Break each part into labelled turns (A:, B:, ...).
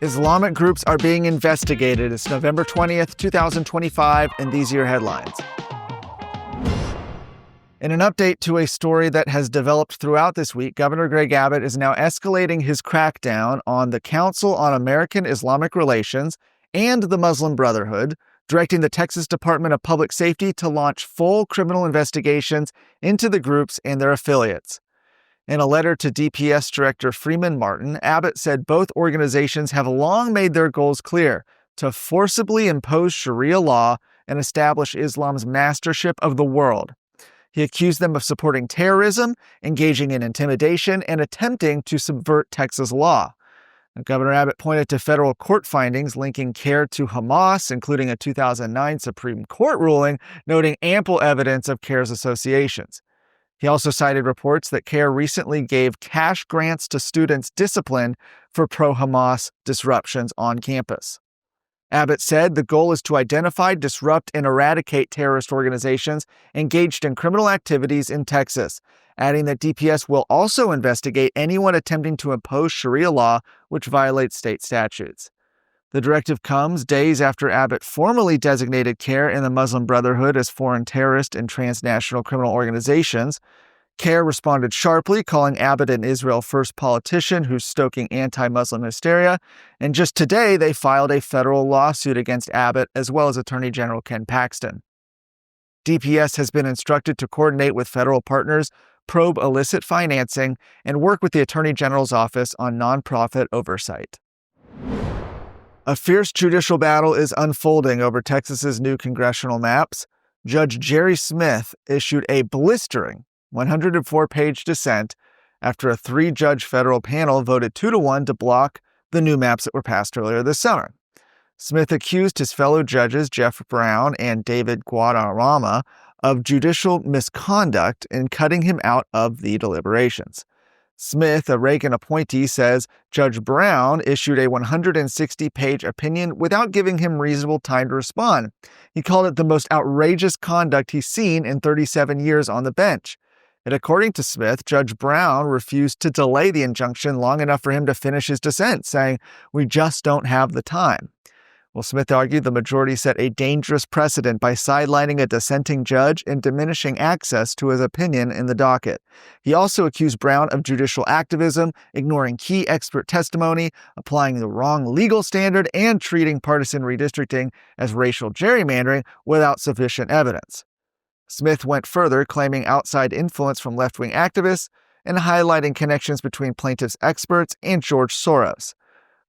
A: Islamic groups are being investigated. It's November 20th, 2025, and these are your headlines. In an update to a story that has developed throughout this week, Governor Greg Abbott is now escalating his crackdown on the Council on American Islamic Relations and the Muslim Brotherhood, directing the Texas Department of Public Safety to launch full criminal investigations into the groups and their affiliates. In a letter to DPS Director Freeman Martin, Abbott said both organizations have long made their goals clear: to forcibly impose Sharia law and establish Islam's mastership of the world. He accused them of supporting terrorism, engaging in intimidation, and attempting to subvert Texas law. Governor Abbott pointed to federal court findings linking CARE to Hamas, including a 2009 Supreme Court ruling noting ample evidence of CARE's associations. He also cited reports that CARE recently gave cash grants to students disciplined for pro-Hamas disruptions on campus. Abbott said the goal is to identify, disrupt, and eradicate terrorist organizations engaged in criminal activities in Texas, adding that DPS will also investigate anyone attempting to impose Sharia law, which violates state statutes. The directive comes days after Abbott formally designated CARE and the Muslim Brotherhood as foreign terrorist and transnational criminal organizations. CARE responded sharply, calling Abbott an Israel First politician who's stoking anti-Muslim hysteria. And just today, they filed a federal lawsuit against Abbott, as well as Attorney General Ken Paxton. DPS has been instructed to coordinate with federal partners, probe illicit financing, and work with the Attorney General's office on nonprofit oversight. A fierce judicial battle is unfolding over Texas's new congressional maps. Judge Jerry Smith issued a blistering 104-page dissent after a 3-judge federal panel voted 2-1 to block the new maps that were passed earlier this summer. Smith accused his fellow judges Jeff Brown and David Guadarrama of judicial misconduct in cutting him out of the deliberations. Smith, a Reagan appointee, says Judge Brown issued a 160-page opinion without giving him reasonable time to respond. He called it the most outrageous conduct he's seen in 37 years on the bench. And according to Smith, Judge Brown refused to delay the injunction long enough for him to finish his dissent, saying, "We just don't have the time." Well, Smith argued the majority set a dangerous precedent by sidelining a dissenting judge and diminishing access to his opinion in the docket. He also accused Brown of judicial activism, ignoring key expert testimony, applying the wrong legal standard, and treating partisan redistricting as racial gerrymandering without sufficient evidence. Smith went further, claiming outside influence from left-wing activists and highlighting connections between plaintiffs' experts and George Soros.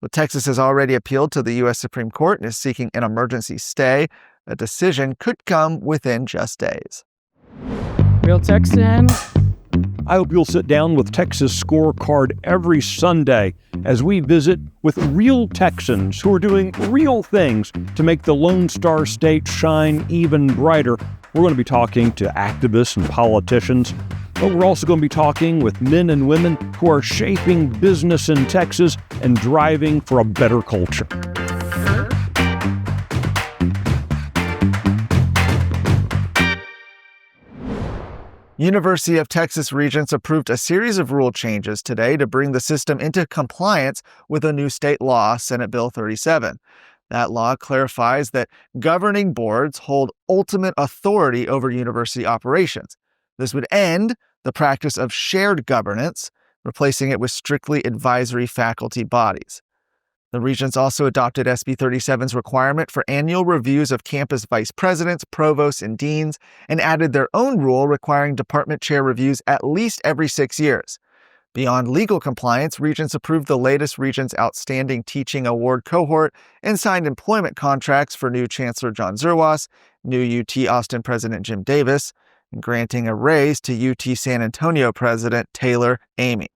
A: Well, Texas has already appealed to the U.S. Supreme Court and is seeking an emergency stay. A decision could come within just days.
B: Real Texan.
C: I hope you'll sit down with Texas Scorecard every Sunday as we visit with real Texans who are doing real things to make the Lone Star State shine even brighter. We're going to be talking to activists and politicians, but we're also going to be talking with men and women who are shaping business in Texas and driving for a better culture.
A: University of Texas Regents approved a series of rule changes today to bring the system into compliance with a new state law, Senate Bill 37. That law clarifies that governing boards hold ultimate authority over university operations. This would end the practice of shared governance, replacing it with strictly advisory faculty bodies. The Regents also adopted SB 37's requirement for annual reviews of campus vice presidents, provosts, and deans, and added their own rule requiring department chair reviews at least every 6 years. Beyond legal compliance, Regents approved the latest Regents Outstanding Teaching Award cohort and signed employment contracts for new Chancellor John Zerwas, new UT Austin President Jim Davis, and granting a raise to UT San Antonio President Taylor Amy.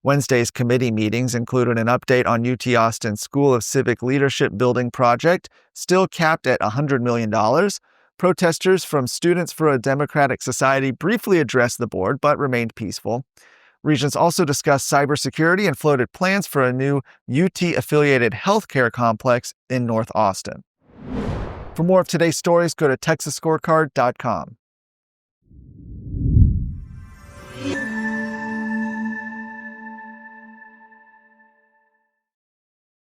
A: Wednesday's committee meetings included an update on UT Austin's School of Civic Leadership building project, still capped at $100 million. Protesters from Students for a Democratic Society briefly addressed the board, but remained peaceful. Regents also discussed cybersecurity and floated plans for a new UT-affiliated healthcare complex in North Austin. For more of today's stories, go to TexasScorecard.com.